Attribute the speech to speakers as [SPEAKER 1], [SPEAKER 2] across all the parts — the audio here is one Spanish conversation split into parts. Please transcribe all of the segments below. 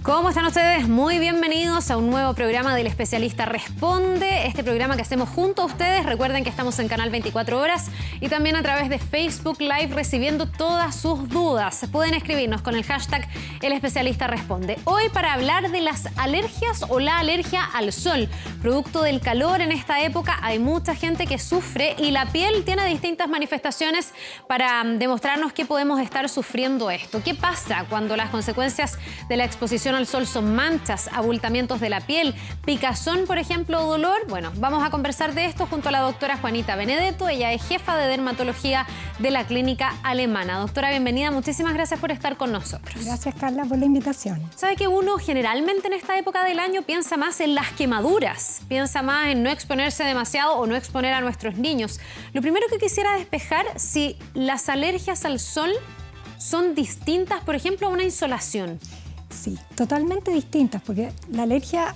[SPEAKER 1] ¿Cómo están ustedes? Muy bienvenidos a un nuevo programa del Especialista Responde, este programa que hacemos junto a ustedes. Recuerden que estamos en Canal 24 Horas y también a través de Facebook Live recibiendo todas sus dudas. Pueden escribirnos con el hashtag El Especialista Responde. Hoy para hablar de las alergias o la alergia al sol. Producto del calor en esta época hay mucha gente que sufre y la piel tiene distintas manifestaciones para demostrarnos que podemos estar sufriendo esto. ¿Qué pasa cuando las consecuencias de la exposición al sol son manchas, abultamientos de la piel, picazón, por ejemplo, o dolor? Bueno, vamos a conversar de esto junto a la doctora Juanita Benedetto. Ella es jefa de dermatología de la Clínica Alemana. Doctora, bienvenida. Muchísimas gracias por estar con nosotros.
[SPEAKER 2] Gracias, Carla, por la invitación.
[SPEAKER 1] ¿Sabe que uno generalmente en esta época del año piensa más en las quemaduras? Piensa más en no exponerse demasiado o no exponer a nuestros niños. Lo primero que quisiera despejar, si las alergias al sol son distintas, por ejemplo, a una insolación.
[SPEAKER 2] Sí, totalmente distintas, porque la alergia,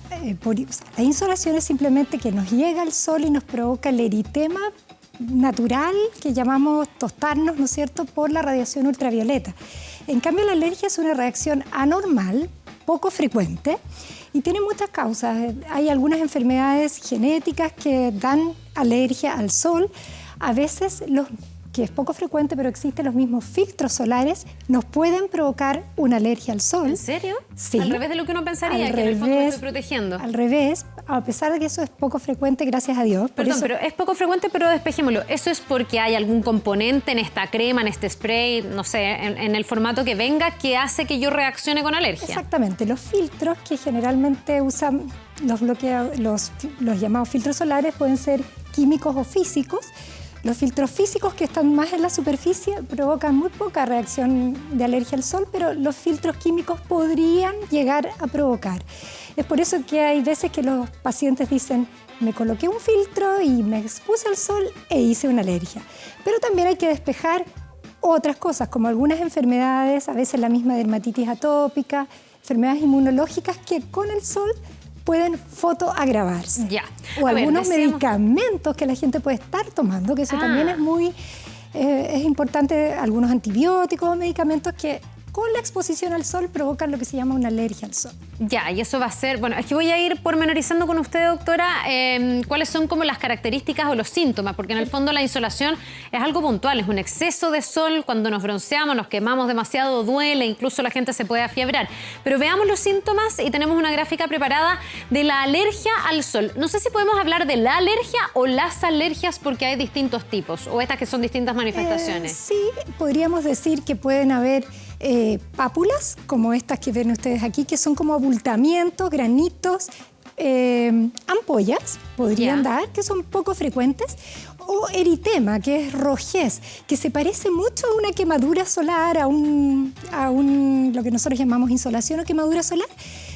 [SPEAKER 2] la insolación es simplemente que nos llega el sol y nos provoca el eritema natural que llamamos tostarnos, ¿no es cierto?, por la radiación ultravioleta. En cambio, la alergia es una reacción anormal, poco frecuente y tiene muchas causas. Hay algunas enfermedades genéticas que dan alergia al sol. A veces que es poco frecuente, pero existen los mismos filtros solares, nos pueden provocar una alergia al sol.
[SPEAKER 1] ¿En serio?
[SPEAKER 2] Sí.
[SPEAKER 1] Al revés de lo que uno pensaría, que en el fondo me estoy protegiendo.
[SPEAKER 2] Al revés, a pesar de que eso es poco frecuente, gracias a Dios.
[SPEAKER 1] Perdón, pero es poco frecuente, pero despejémoslo. ¿Eso es porque hay algún componente en esta crema, en este spray, no sé, en el formato que venga, que hace que yo reaccione con alergia?
[SPEAKER 2] Exactamente. Los filtros que generalmente usan los llamados filtros solares pueden ser químicos o físicos. Los filtros físicos que están más en la superficie provocan muy poca reacción de alergia al sol, pero los filtros químicos podrían llegar a provocar. Es por eso que hay veces que los pacientes dicen, me coloqué un filtro y me expuse al sol e hice una alergia. Pero también hay que despejar otras cosas, como algunas enfermedades, a veces la misma dermatitis atópica, enfermedades inmunológicas que con el sol pueden fotoagravarse.
[SPEAKER 1] Ya.
[SPEAKER 2] O algunos medicamentos que la gente puede estar tomando, que eso también es muy importante, algunos antibióticos o medicamentos que con la exposición al sol provocan lo que se llama una alergia al sol.
[SPEAKER 1] Ya, y eso va a ser... Bueno, es que voy a ir pormenorizando con usted, doctora, cuáles son como las características o los síntomas, porque en el fondo la insolación es algo puntual, es un exceso de sol, cuando nos bronceamos, nos quemamos demasiado, duele, incluso la gente se puede afiebrar. Pero veamos los síntomas y tenemos una gráfica preparada de la alergia al sol. No sé si podemos hablar de la alergia o las alergias porque hay distintos tipos, o estas que son distintas manifestaciones.
[SPEAKER 2] Sí, podríamos decir que pueden haber pápulas, como estas que ven ustedes aquí, que son como abultamientos, granitos, ampollas, podrían dar, que son poco frecuentes, o eritema, que es rojez, que se parece mucho a una quemadura solar, a lo que nosotros llamamos insolación o quemadura solar.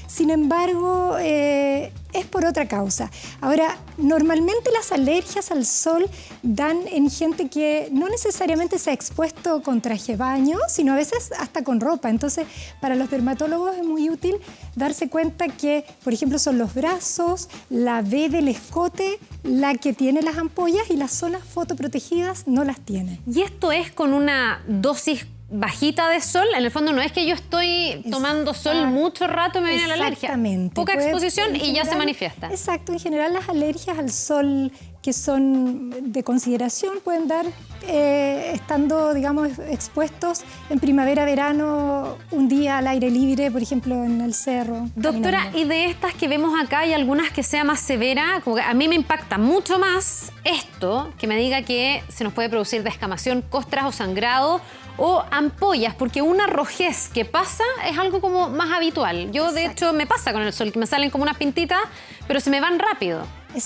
[SPEAKER 2] Sin embargo, es por otra causa. Ahora, normalmente las alergias al sol dan en gente que no necesariamente se ha expuesto con traje de baño, sino a veces hasta con ropa. Entonces, para los dermatólogos es muy útil darse cuenta que, por ejemplo, son los brazos, la V del escote, la que tiene las ampollas y las zonas fotoprotegidas no las tiene.
[SPEAKER 1] ¿Y esto es con una dosis bajita de sol? En el fondo no es que yo estoy tomando sol mucho rato y me viene la alergia.
[SPEAKER 2] Exactamente.
[SPEAKER 1] Poca exposición y ya se manifiesta.
[SPEAKER 2] Exacto. En general las alergias al sol que son de consideración pueden dar estando, digamos, expuestos en primavera, verano, un día al aire libre, por ejemplo, en el cerro.
[SPEAKER 1] Doctora,
[SPEAKER 2] caminando.
[SPEAKER 1] y de estas que vemos acá, ¿hay algunas que sea más severa? Como que a mí me impacta mucho más esto, que me diga que se nos puede producir descamación, costras o sangrado, o ampollas, porque una rojez que pasa es algo como más habitual. Yo, de hecho, me pasa con el sol, que me salen como unas pintitas, pero se me van rápido.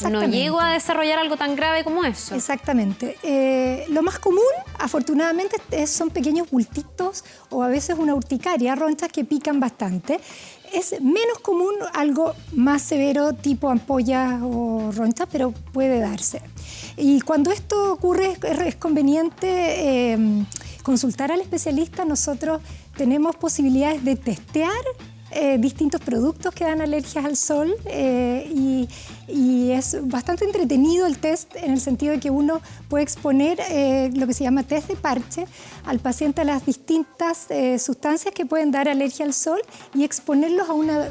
[SPEAKER 1] No llego a desarrollar algo tan grave como eso.
[SPEAKER 2] Exactamente. Lo más común, afortunadamente, son pequeños bultitos o a veces una urticaria, ronchas que pican bastante. Es menos común algo más severo, tipo ampollas o ronchas, pero puede darse. Y cuando esto ocurre, es conveniente consultar al especialista. Nosotros tenemos posibilidades de testear distintos productos que dan alergias al sol y es bastante entretenido el test en el sentido de que uno puede exponer lo que se llama test de parche al paciente a las distintas sustancias que pueden dar alergia al sol y exponerlos a una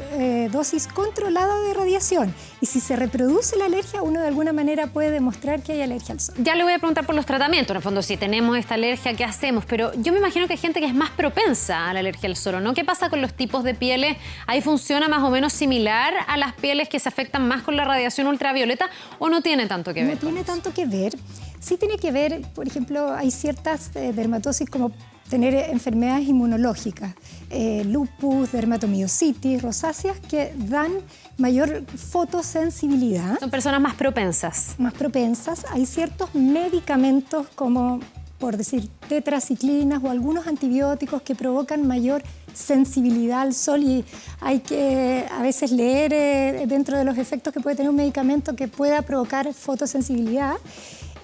[SPEAKER 2] dosis controlada de radiación. Y si se reproduce la alergia, uno de alguna manera puede demostrar que hay alergia al sol.
[SPEAKER 1] Ya le voy a preguntar por los tratamientos, en el fondo, si tenemos esta alergia, ¿qué hacemos? Pero yo me imagino que hay gente que es más propensa a la alergia al sol, ¿no? ¿Qué pasa con los tipos de pieles? ¿Ahí funciona más o menos similar a las pieles que se afectan más con la radiación ultravioleta o no tiene tanto que ver?
[SPEAKER 2] No tiene tanto que ver. Sí tiene que ver, por ejemplo, hay ciertas dermatosis como tener enfermedades inmunológicas, lupus, dermatomiositis, rosáceas, que dan mayor fotosensibilidad.
[SPEAKER 1] Son personas más propensas.
[SPEAKER 2] Más propensas. Hay ciertos medicamentos como, por decir, tetraciclinas o algunos antibióticos que provocan mayor sensibilidad al sol y hay que a veces leer dentro de los efectos que puede tener un medicamento que pueda provocar fotosensibilidad.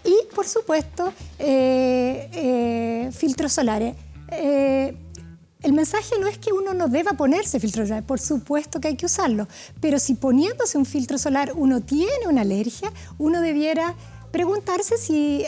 [SPEAKER 2] Y, por supuesto, filtros solares. El mensaje no es que uno no deba ponerse filtro solar, por supuesto que hay que usarlo, pero si poniéndose un filtro solar uno tiene una alergia, uno debiera preguntarse si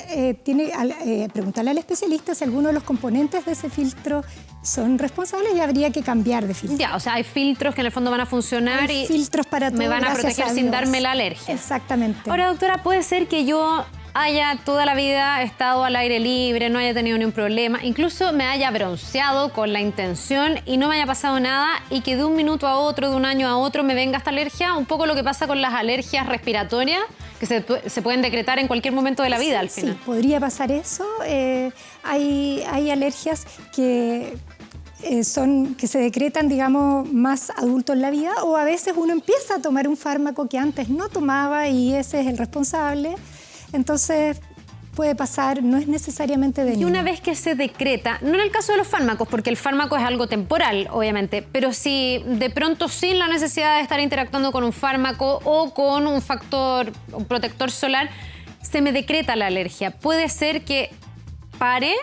[SPEAKER 2] preguntarle al especialista si alguno de los componentes de ese filtro son responsables y habría que cambiar de filtro.
[SPEAKER 1] Ya, o sea, hay filtros que en el fondo van a funcionar
[SPEAKER 2] hay
[SPEAKER 1] y
[SPEAKER 2] filtros para todo,
[SPEAKER 1] me van a proteger sin darme la alergia.
[SPEAKER 2] Exactamente.
[SPEAKER 1] Ahora, doctora, puede ser que yo haya toda la vida estado al aire libre, no haya tenido ni un problema, incluso me haya bronceado con la intención y no me haya pasado nada y que de un minuto a otro, de un año a otro me venga esta alergia, un poco lo que pasa con las alergias respiratorias que se pueden decretar en cualquier momento de la vida al final.
[SPEAKER 2] Sí, podría pasar eso. Hay alergias que se decretan, digamos, más adulto en la vida o a veces uno empieza a tomar un fármaco que antes no tomaba y ese es el responsable. Entonces puede pasar, no es necesariamente de niño.
[SPEAKER 1] Y una vez que se decreta, no en el caso de los fármacos, porque el fármaco es algo temporal, obviamente, pero si de pronto sin la necesidad de estar interactuando con un fármaco o con un protector solar, se me decreta la alergia, ¿puede ser que pare,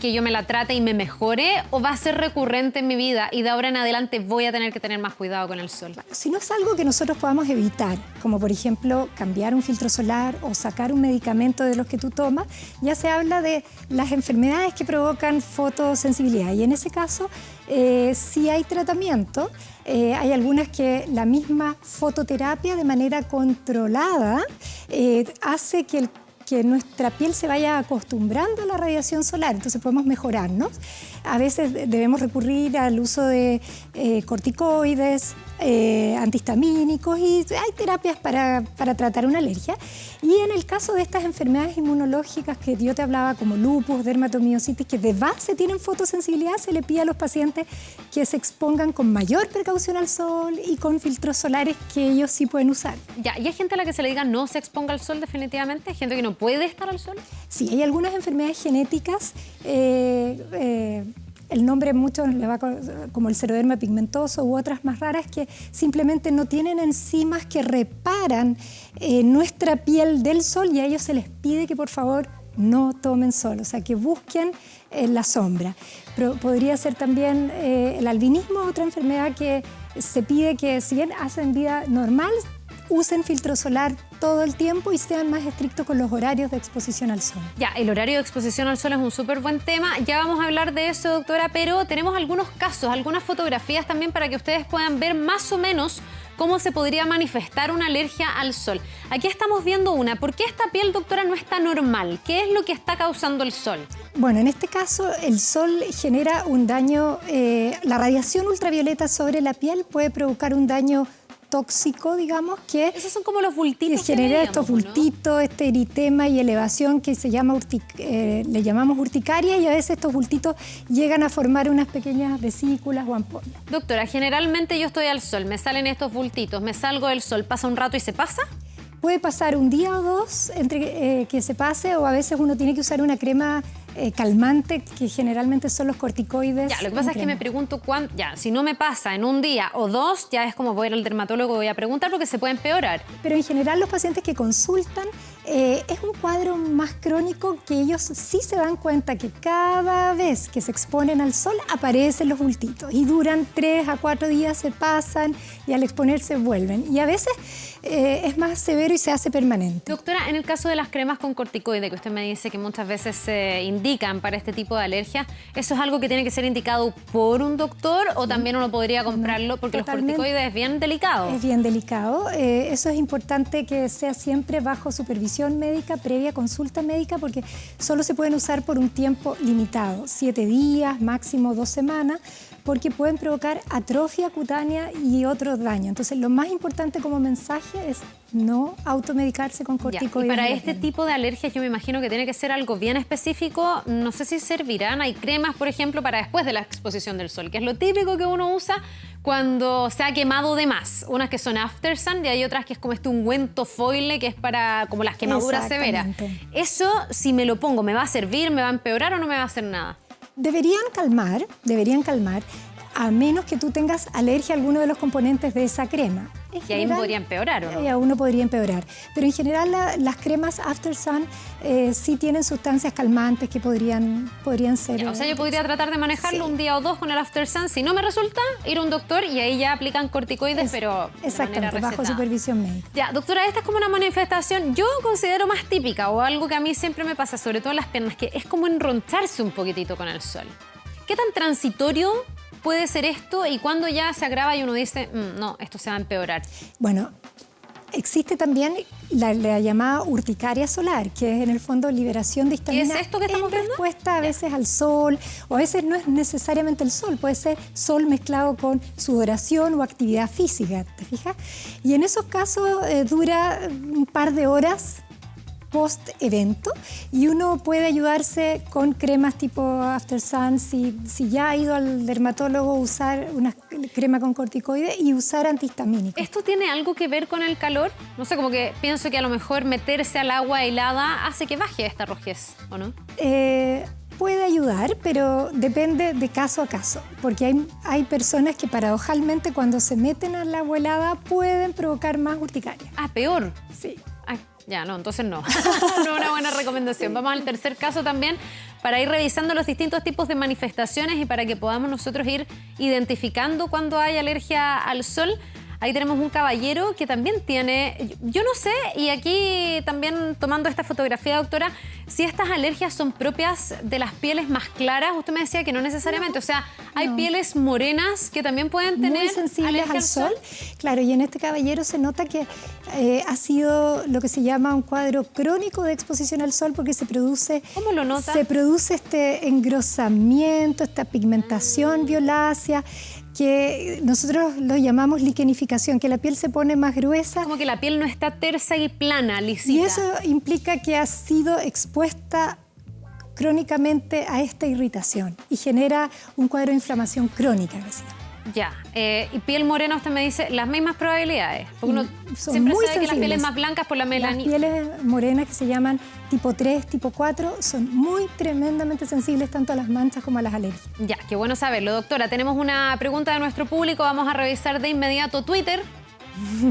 [SPEAKER 1] que yo me la trate y me mejore o va a ser recurrente en mi vida y de ahora en adelante voy a tener que tener más cuidado con el sol?
[SPEAKER 2] Si no es algo que nosotros podamos evitar, como por ejemplo cambiar un filtro solar o sacar un medicamento de los que tú tomas, ya se habla de las enfermedades que provocan fotosensibilidad y en ese caso sí hay tratamiento. Hay algunas que la misma fototerapia de manera controlada hace que nuestra piel se vaya acostumbrando a la radiación solar, entonces podemos mejorarnos. A veces debemos recurrir al uso de corticoides, antihistamínicos y hay terapias para tratar una alergia. Y en el caso de estas enfermedades inmunológicas que yo te hablaba, como lupus, dermatomiositis, que de base tienen fotosensibilidad, se le pide a los pacientes que se expongan con mayor precaución al sol y con filtros solares que ellos sí pueden usar.
[SPEAKER 1] Ya, ¿y hay gente a la que se le diga no se exponga al sol definitivamente? ¿Hay gente que no puede estar al sol?
[SPEAKER 2] Sí, hay algunas enfermedades genéticas. El nombre muchos le va como el xeroderma pigmentoso u otras más raras que simplemente no tienen enzimas que reparan nuestra piel del sol y a ellos se les pide que por favor no tomen sol, o sea que busquen la sombra. Pero podría ser también el albinismo, otra enfermedad que se pide que si bien hacen vida normal, usen filtro solar todo el tiempo y sean más estrictos con los horarios de exposición al sol.
[SPEAKER 1] Ya, el horario de exposición al sol es un súper buen tema. Ya vamos a hablar de eso, doctora, pero tenemos algunos casos, algunas fotografías también para que ustedes puedan ver más o menos cómo se podría manifestar una alergia al sol. Aquí estamos viendo una. ¿Por qué esta piel, doctora, no está normal? ¿Qué es lo que está causando el sol?
[SPEAKER 2] Bueno, en este caso el sol genera un daño, la radiación ultravioleta sobre la piel puede provocar un daño tóxico, digamos, que
[SPEAKER 1] esos son como los bultitos
[SPEAKER 2] que genera estos bultitos, ¿no? Este eritema y elevación que se llama le llamamos urticaria y a veces estos bultitos llegan a formar unas pequeñas vesículas o ampollas.
[SPEAKER 1] Doctora, generalmente yo estoy al sol, me salen estos bultitos, me salgo del sol, ¿pasa un rato y se pasa?
[SPEAKER 2] Puede pasar un día o dos entre que se pase, o a veces uno tiene que usar una crema calmante, que generalmente son los corticoides.
[SPEAKER 1] Ya, lo que pasa es que me pregunto cuánto, ya, si no me pasa en un día o dos, ya es como voy a ir al dermatólogo y voy a preguntar porque se puede empeorar.
[SPEAKER 2] Pero en general los pacientes que consultan es un cuadro más crónico, que ellos sí se dan cuenta que cada vez que se exponen al sol aparecen los bultitos y duran 3 a 4 días, se pasan y al exponerse vuelven. Y a veces es más severo y se hace permanente.
[SPEAKER 1] Doctora, en el caso de las cremas con corticoide, que usted me dice que muchas veces se indican para este tipo de alergia, ¿eso es algo que tiene que ser indicado por un doctor o también uno podría comprarlo? Porque
[SPEAKER 2] Totalmente.
[SPEAKER 1] los corticoides es bien delicado.
[SPEAKER 2] Es bien delicado. Eso es importante que sea siempre bajo supervisión médica, previa consulta médica, porque solo se pueden usar por un tiempo limitado, 7 días, máximo 2 semanas, porque pueden provocar atrofia cutánea y otros daños. Entonces, lo más importante como mensaje es no automedicarse con corticoides.
[SPEAKER 1] Y para este tipo de alergias yo me imagino que tiene que ser algo bien específico. No sé si servirán. Hay cremas, por ejemplo, para después de la exposición del sol, que es lo típico que uno usa cuando se ha quemado de más. Unas que son after sun y hay otras que es como este ungüento foile, que es para como las quemaduras severas. Eso, si me lo pongo, ¿me va a servir, me va a empeorar o no me va a hacer nada? Deberían calmar,
[SPEAKER 2] a menos que tú tengas alergia a alguno de los componentes de esa crema.
[SPEAKER 1] Y ahí podría empeorar, ¿o no?
[SPEAKER 2] Y a uno podría empeorar. Pero en general las cremas After Sun sí tienen sustancias calmantes que podrían ser...
[SPEAKER 1] O sea, yo podría tratar de manejarlo un día o dos con el After Sun. Si no me resulta, ir a un doctor y ahí ya aplican corticoides, pero de manera recetada.
[SPEAKER 2] Bajo supervisión médica.
[SPEAKER 1] Ya, doctora, esta es como una manifestación, yo considero más típica, o algo que a mí siempre me pasa, sobre todo en las piernas, que es como enroncharse un poquitito con el sol. ¿Qué tan transitorio puede ser esto y cuando ya se agrava y uno dice, no, esto se va a empeorar?
[SPEAKER 2] Bueno, existe también la llamada urticaria solar, que es en el fondo liberación de histamina.
[SPEAKER 1] ¿Qué es esto que estamos viendo?
[SPEAKER 2] Respuesta a veces al sol, o a veces no es necesariamente el sol, puede ser sol mezclado con sudoración o actividad física, ¿te fijas? Y en esos casos dura un par de horas post-evento, y uno puede ayudarse con cremas tipo After Sun, si ya ha ido al dermatólogo, usar una crema con corticoides y usar antihistamínicos.
[SPEAKER 1] ¿Esto tiene algo que ver con el calor? No sé, como que pienso que a lo mejor meterse al agua helada hace que baje esta rojez, ¿o no?
[SPEAKER 2] Puede ayudar, pero depende de caso a caso, porque hay personas que paradojalmente cuando se meten al agua helada pueden provocar más urticaria.
[SPEAKER 1] Ah, peor.
[SPEAKER 2] Sí.
[SPEAKER 1] Ya, no, entonces no. No es una buena recomendación. Vamos al tercer caso también para ir revisando los distintos tipos de manifestaciones y para que podamos nosotros ir identificando cuando hay alergia al sol. Ahí tenemos un caballero que también tiene, yo no sé, y aquí también tomando esta fotografía, doctora, si estas alergias son propias de las pieles más claras. Usted me decía que no necesariamente, o sea, hay pieles morenas que también pueden tener
[SPEAKER 2] muy sensibles
[SPEAKER 1] alergia
[SPEAKER 2] al sol. Claro, y en este caballero se nota que ha sido lo que se llama un cuadro crónico de exposición al sol, porque se produce...
[SPEAKER 1] ¿Cómo lo nota?
[SPEAKER 2] Se produce este engrosamiento, esta pigmentación violácea, que nosotros lo llamamos liquenificación, que la piel se pone más gruesa.
[SPEAKER 1] Como que la piel no está tersa y plana, lisita.
[SPEAKER 2] Y eso implica que ha sido expuesta crónicamente a esta irritación y genera un cuadro de inflamación crónica.
[SPEAKER 1] Ya, y piel morena, usted me dice, las mismas probabilidades. Porque uno
[SPEAKER 2] son
[SPEAKER 1] siempre
[SPEAKER 2] muy
[SPEAKER 1] sabe que las pieles más blancas por la melanina.
[SPEAKER 2] Las pieles morenas, que se llaman tipo 3, tipo 4, son muy tremendamente sensibles tanto a las manchas como a las alergias.
[SPEAKER 1] Ya, qué bueno saberlo, doctora. Tenemos una pregunta de nuestro público. Vamos a revisar de inmediato Twitter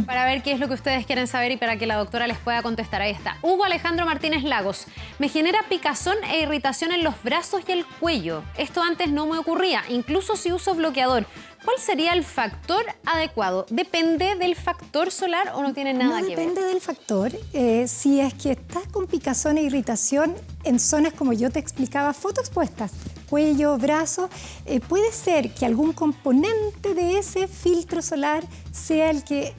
[SPEAKER 1] para ver qué es lo que ustedes quieren saber y para que la doctora les pueda contestar. Ahí está. Hugo Alejandro Martínez Lagos. Me genera picazón e irritación en los brazos y el cuello. Esto antes no me ocurría, incluso si uso bloqueador. ¿Cuál sería el factor adecuado? ¿Depende del factor solar o no tiene nada que ver?
[SPEAKER 2] No depende del factor. Si es que estás con picazón e irritación en zonas como yo te explicaba, fotoexpuestas, cuello, brazo, puede ser que algún componente de ese filtro solar sea el que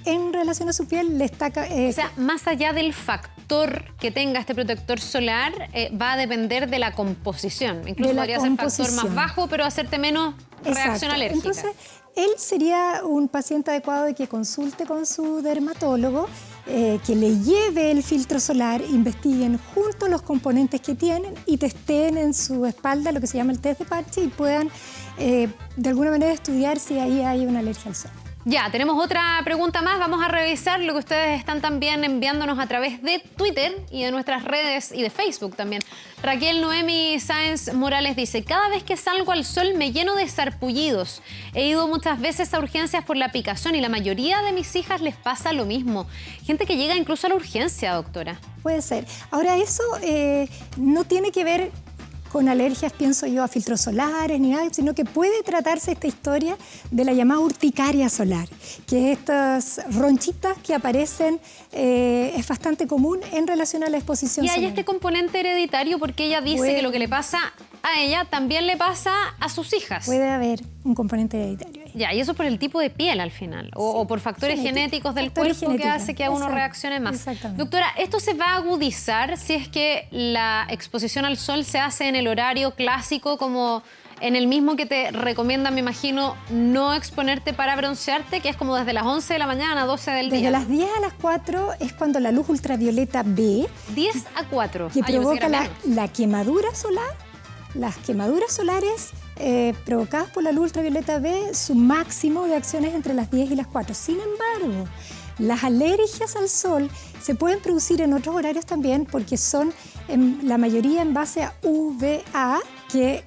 [SPEAKER 2] en relación a su piel le está...
[SPEAKER 1] o sea, más allá del factor que tenga este protector solar, va a depender de la composición. Incluso podría ser factor más bajo, pero hacerte menos reacción alérgica.
[SPEAKER 2] Entonces, él sería un paciente adecuado de que consulte con su dermatólogo, que le lleve el filtro solar, investiguen juntos los componentes que tienen y testeen en su espalda lo que se llama el test de parche y puedan de alguna manera estudiar si ahí hay una alergia al sol.
[SPEAKER 1] Ya, tenemos otra pregunta más. Vamos a revisar lo que ustedes están también enviándonos a través de Twitter y de nuestras redes y de Facebook también. Raquel Noemi Sáenz Morales dice: cada vez que salgo al sol me lleno de sarpullidos. He ido muchas veces a urgencias por la picazón y la mayoría de mis hijas les pasa lo mismo. Gente que llega incluso a la urgencia, doctora.
[SPEAKER 2] Puede ser. Ahora, eso no tiene que ver con alergias, pienso yo, a filtros solares ni nada, sino que puede tratarse esta historia de la llamada urticaria solar, que es estas ronchitas que aparecen, es bastante común en relación a la exposición
[SPEAKER 1] solar. Y hay
[SPEAKER 2] solar.
[SPEAKER 1] este componente hereditario, porque ella dice que lo que le pasa a ella también le pasa a sus hijas.
[SPEAKER 2] Puede haber un componente hereditario ahí.
[SPEAKER 1] Ya, y eso por el tipo de piel al final, o por factores genéticos del cuerpo que hace que a uno reaccione más. Doctora, ¿esto se va a agudizar si es que la exposición al sol se hace en el horario clásico, como en el mismo que te recomiendan, me imagino, no exponerte para broncearte, que es como desde las 11 de la mañana a 12 del día?
[SPEAKER 2] Desde las 10 a las 4 es cuando la luz ultravioleta B...
[SPEAKER 1] 10 a 4.
[SPEAKER 2] Que provoca la quemadura solar. Las quemaduras solares provocadas por la luz ultravioleta B, su máximo de acción es entre las 10 y las 4. Sin embargo, las alergias al sol se pueden producir en otros horarios también, porque son la mayoría en base a UVA, que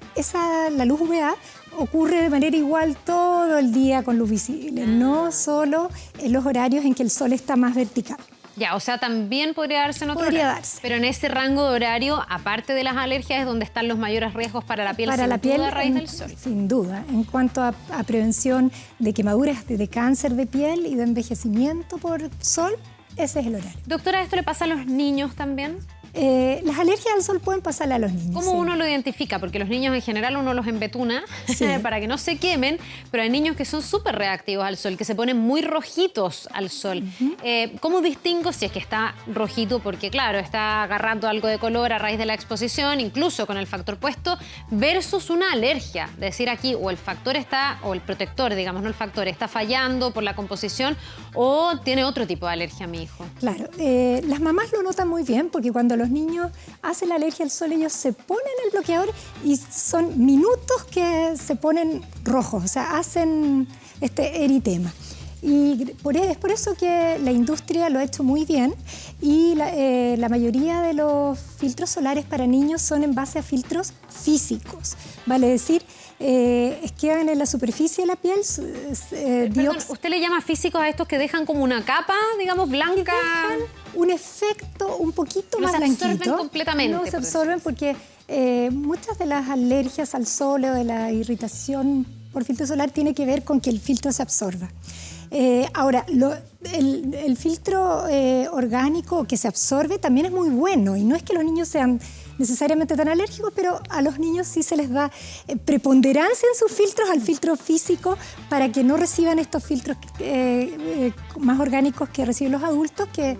[SPEAKER 2] la luz UVA ocurre de manera igual todo el día con luz visible, no solo en los horarios en que el sol está más vertical.
[SPEAKER 1] Ya, o sea, también podría darse en otro
[SPEAKER 2] Podría
[SPEAKER 1] horario.
[SPEAKER 2] darse.
[SPEAKER 1] Pero en ese rango de horario, aparte de las alergias, es donde están los mayores riesgos para la piel,
[SPEAKER 2] para la piel,
[SPEAKER 1] a raíz del sol.
[SPEAKER 2] Sin duda. En cuanto a prevención de quemaduras, de cáncer de piel y de envejecimiento por sol, ese es el horario.
[SPEAKER 1] Doctora, ¿esto le pasa a los niños también?
[SPEAKER 2] Las alergias al sol pueden pasarle a los niños.
[SPEAKER 1] ¿Cómo uno lo identifica? Porque los niños en general uno los embetuna para que no se quemen, pero hay niños que son súper reactivos al sol, que se ponen muy rojitos al sol. ¿Cómo distingo si es que está rojito? Porque claro, está agarrando algo de color a raíz de la exposición, incluso con el factor puesto, versus una alergia. Es decir, aquí o el factor está, o el protector, digamos, no el factor, está fallando por la composición o tiene otro tipo de alergia mi hijo.
[SPEAKER 2] Claro, las mamás lo notan muy bien, porque cuando los niños hacen la alergia al sol, ellos se ponen el bloqueador y son minutos que se ponen rojos, o sea, hacen este eritema. Y es por eso que la industria lo ha hecho muy bien, y la mayoría de los filtros solares para niños son en base a filtros físicos, vale decir, quedan en la superficie de la piel.
[SPEAKER 1] Perdón, ¿usted le llama físicos a estos que dejan como una capa, digamos, blanca?
[SPEAKER 2] Dejan un efecto un poquito más blanquito.
[SPEAKER 1] No se absorben completamente.
[SPEAKER 2] No se absorben porque muchas de las alergias al sol o de la irritación por filtro solar tiene que ver con que el filtro se absorba. Ahora, el filtro orgánico que se absorbe también es muy bueno, y no es que los niños sean necesariamente tan alérgicos, pero a los niños sí se les da preponderancia en sus filtros al filtro físico, para que no reciban estos filtros más orgánicos que reciben los adultos, que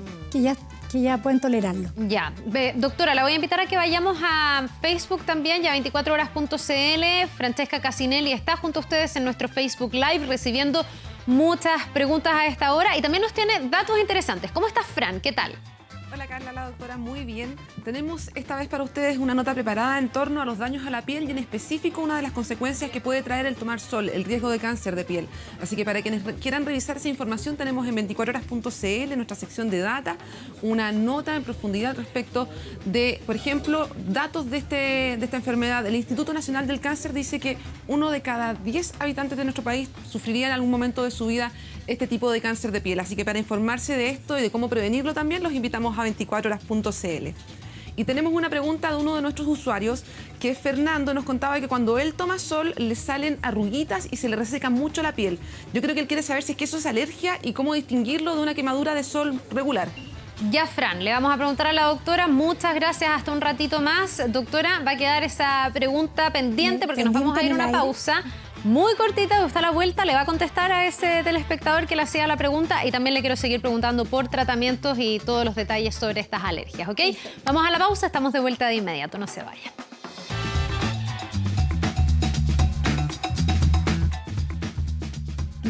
[SPEAKER 2] ya pueden tolerarlo.
[SPEAKER 1] Ya. Doctora, la voy a invitar a que vayamos a Facebook también, ya 24horas.cl. Francesca Casinelli está junto a ustedes en nuestro Facebook Live recibiendo muchas preguntas a esta hora, y también nos tiene datos interesantes. ¿Cómo está Fran? ¿Qué tal?
[SPEAKER 3] Hola Carla, la doctora, muy bien. Tenemos esta vez para ustedes una nota preparada en torno a los daños a la piel, y en específico una de las consecuencias que puede traer el tomar sol, el riesgo de cáncer de piel. Así que para quienes quieran revisar esa información, tenemos en 24horas.cl, en nuestra sección de data, una nota en profundidad respecto de, por ejemplo, datos de esta enfermedad. El Instituto Nacional del Cáncer dice que 1 de cada 10 habitantes de nuestro país sufriría en algún momento de su vida este tipo de cáncer de piel. Así que para informarse de esto y de cómo prevenirlo también, los invitamos a 24horas.cl. Y tenemos una pregunta de uno de nuestros usuarios, que es Fernando. Nos contaba que cuando él toma sol le salen arruguitas y se le reseca mucho la piel. Yo creo que él quiere saber si es que eso es alergia y cómo distinguirlo de una quemadura de sol regular.
[SPEAKER 1] Ya, Fran, le vamos a preguntar a la doctora. Muchas gracias, hasta un ratito más. Doctora, va a quedar esa pregunta pendiente porque nos vamos a ir a una pausa muy cortita. Usted a la vuelta le va a contestar a ese telespectador que le hacía la pregunta, y también le quiero seguir preguntando por tratamientos y todos los detalles sobre estas alergias, ¿ok? Vamos a la pausa, estamos de vuelta de inmediato, no se vayan.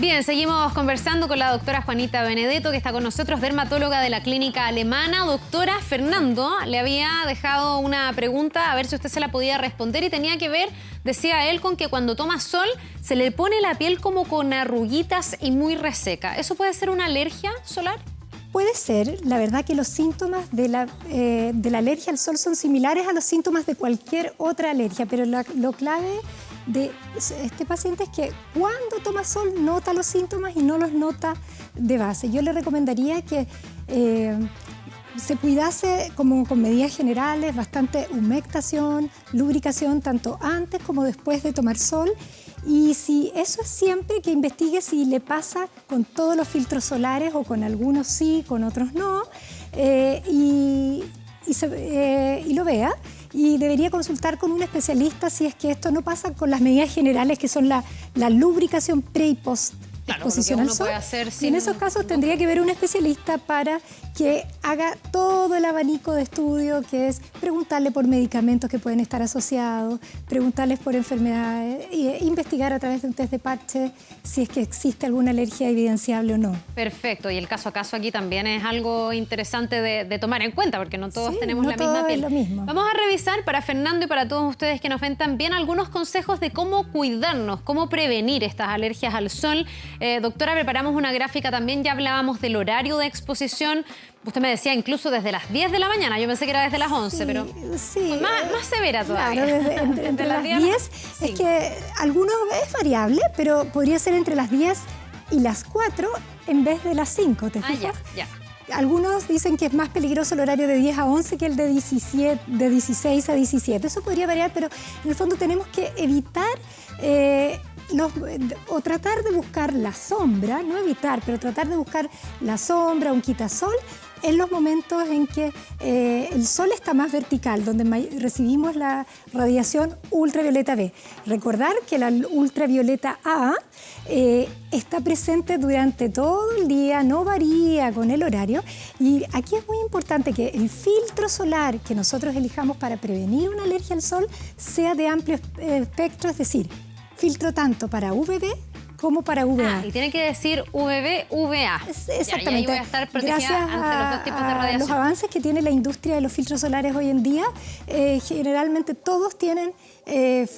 [SPEAKER 1] Bien, seguimos conversando con la doctora Juanita Benedetto, que está con nosotros, dermatóloga de la clínica alemana. Doctora, Fernando le había dejado una pregunta, a ver si usted se la podía responder, y tenía que ver, decía él, con que cuando toma sol se le pone la piel como con arruguitas y muy reseca. ¿Eso puede ser una alergia solar?
[SPEAKER 2] Puede ser. La verdad que los síntomas de la alergia al sol son similares a los síntomas de cualquier otra alergia, pero lo clave de este paciente es que cuando toma sol nota los síntomas y no los nota de base. Yo le recomendaría que se cuidase como con medidas generales, bastante humectación, lubricación, tanto antes como después de tomar sol. Y si eso es siempre, que investigue si le pasa con todos los filtros solares o con algunos sí, con otros no, y lo vea. Y debería consultar con un especialista si es que esto no pasa con las medidas generales, que son la lubricación pre y post exposición al sol. Y en esos casos tendría que ver un especialista para que haga todo el abanico de estudio, que es preguntarle por medicamentos que pueden estar asociados, preguntarles por enfermedades, e investigar a través de un test de parche si es que existe alguna alergia evidenciable o no.
[SPEAKER 1] Perfecto, y el caso a caso aquí también es algo interesante de tomar en cuenta, porque no todos tenemos la misma piel.
[SPEAKER 2] Es lo mismo.
[SPEAKER 1] Vamos a revisar para Fernando y para todos ustedes que nos ven también algunos consejos de cómo cuidarnos, cómo prevenir estas alergias al sol. Doctora, preparamos una gráfica también, ya hablábamos del horario de exposición. Usted me decía incluso desde las 10 de la mañana, yo pensé que era desde las 11, pero más severa todavía.
[SPEAKER 2] Claro, entre las 10, es que algunos es variable, pero podría ser entre las 10 y las 4 en vez de las 5, ¿te fijas?
[SPEAKER 1] Ya.
[SPEAKER 2] Algunos dicen que es más peligroso el horario de 10 a 11 que el de 16 a 17. Eso podría variar, pero en el fondo tenemos que evitar o tratar de buscar la sombra, no evitar, pero tratar de buscar la sombra, un quitasol, en los momentos en que el sol está más vertical, donde recibimos la radiación ultravioleta B. Recordar que la ultravioleta A está presente durante todo el día, no varía con el horario, y aquí es muy importante que el filtro solar que nosotros elijamos para prevenir una alergia al sol sea de amplio espectro, es decir, filtro tanto para UVB como para UVA.
[SPEAKER 1] Y tiene que decir UVB, UVA.
[SPEAKER 2] Exactamente.
[SPEAKER 1] Y ahí voy a estar protegida ante los dos tipos de radiación.
[SPEAKER 2] Los avances que tiene la industria de los filtros solares hoy en día, generalmente todos tienen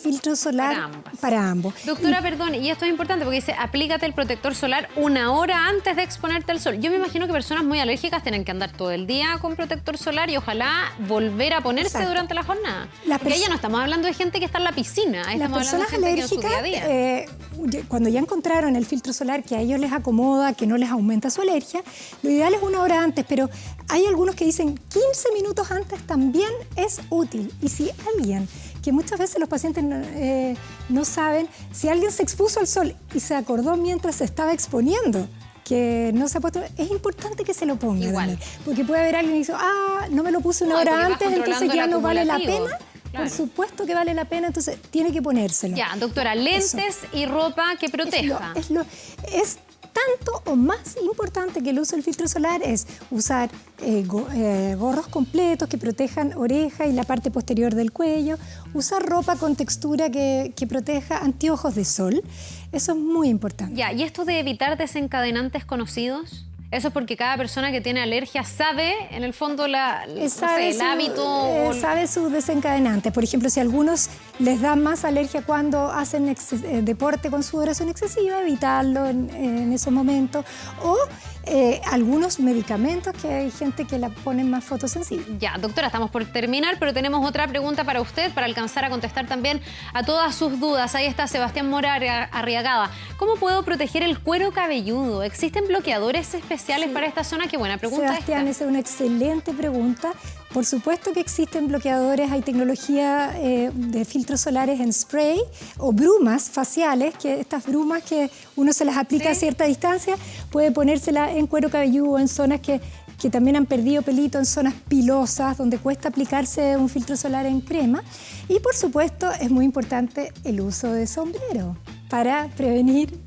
[SPEAKER 2] filtro solar para ambos.
[SPEAKER 1] Doctora, perdón, y esto es importante porque dice, aplícate el protector solar 1 hora antes de exponerte al sol. Yo me imagino que personas muy alérgicas tienen que andar todo el día con protector solar y ojalá volver a ponerse durante la jornada. Porque ya no estamos hablando de gente que está en la piscina, estamos hablando de gente que en su día a día.
[SPEAKER 2] Cuando ya encontraron el filtro solar que a ellos les acomoda, que no les aumenta su alergia, lo ideal es 1 hora antes, pero hay algunos que dicen 15 minutos antes también es útil. Y si alguien, que muchas veces los pacientes no saben, si alguien se expuso al sol y se acordó mientras se estaba exponiendo que no se ha puesto, es importante que se lo ponga.
[SPEAKER 1] Igual.
[SPEAKER 2] Porque puede haber alguien que dice, no me lo puse 1 hora antes, entonces ya no vale la pena.
[SPEAKER 1] Claro.
[SPEAKER 2] Por supuesto que vale la pena, entonces tiene que ponérselo.
[SPEAKER 1] Ya, doctora, lentes y ropa que proteja.
[SPEAKER 2] Es tanto o más importante que el uso del filtro solar es usar gorros completos que protejan oreja y la parte posterior del cuello, usar ropa con textura que proteja, anteojos de sol. Eso es muy importante.
[SPEAKER 1] Ya, ¿y esto de evitar desencadenantes conocidos? Eso es porque cada persona que tiene alergia sabe, en el fondo, el hábito.
[SPEAKER 2] Sabe sus desencadenantes. Por ejemplo, si a algunos les da más alergia cuando hacen deporte con sudoración excesiva, evitarlo en esos momentos. O algunos medicamentos que hay gente que la ponen más fotosensible.
[SPEAKER 1] Ya, doctora, estamos por terminar, pero tenemos otra pregunta para usted, para alcanzar a contestar también a todas sus dudas. Ahí está Sebastián Mora Arriagada. ¿Cómo puedo proteger el cuero cabelludo? ¿Existen bloqueadores especiales para esta zona? Qué buena pregunta.
[SPEAKER 2] Sebastián, esa es una excelente pregunta. Por supuesto que existen bloqueadores, hay tecnología de filtros solares en spray o brumas faciales, que estas brumas que uno se las aplica a cierta distancia, puede ponérsela en cuero cabelludo, en zonas que también han perdido pelito, en zonas pilosas, donde cuesta aplicarse un filtro solar en crema. Y por supuesto es muy importante el uso de sombrero para prevenir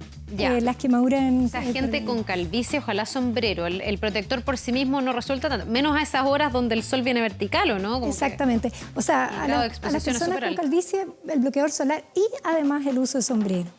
[SPEAKER 2] las quemaduras en
[SPEAKER 1] esa gente con calvicie, ojalá sombrero. El protector por sí mismo no resulta tanto, menos a esas horas donde el sol viene vertical, ¿o no? Como
[SPEAKER 2] exactamente. O sea, a las personas con calvicie, el bloqueador solar y además el uso de sombrero.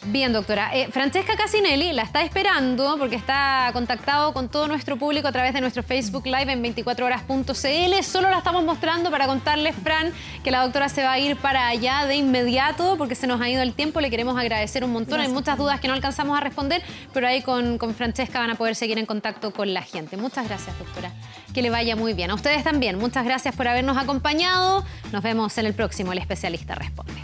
[SPEAKER 1] Bien, doctora. Francesca Casinelli la está esperando porque está contactado con todo nuestro público a través de nuestro Facebook Live en 24horas.cl. Solo la estamos mostrando para contarles, Fran, que la doctora se va a ir para allá de inmediato porque se nos ha ido el tiempo. Le queremos agradecer un montón.
[SPEAKER 2] Gracias.
[SPEAKER 1] Hay muchas dudas que no alcanzamos a responder, pero ahí con Francesca van a poder seguir en contacto con la gente. Muchas gracias, doctora. Que le vaya muy bien. A ustedes también. Muchas gracias por habernos acompañado. Nos vemos en el próximo El Especialista Responde.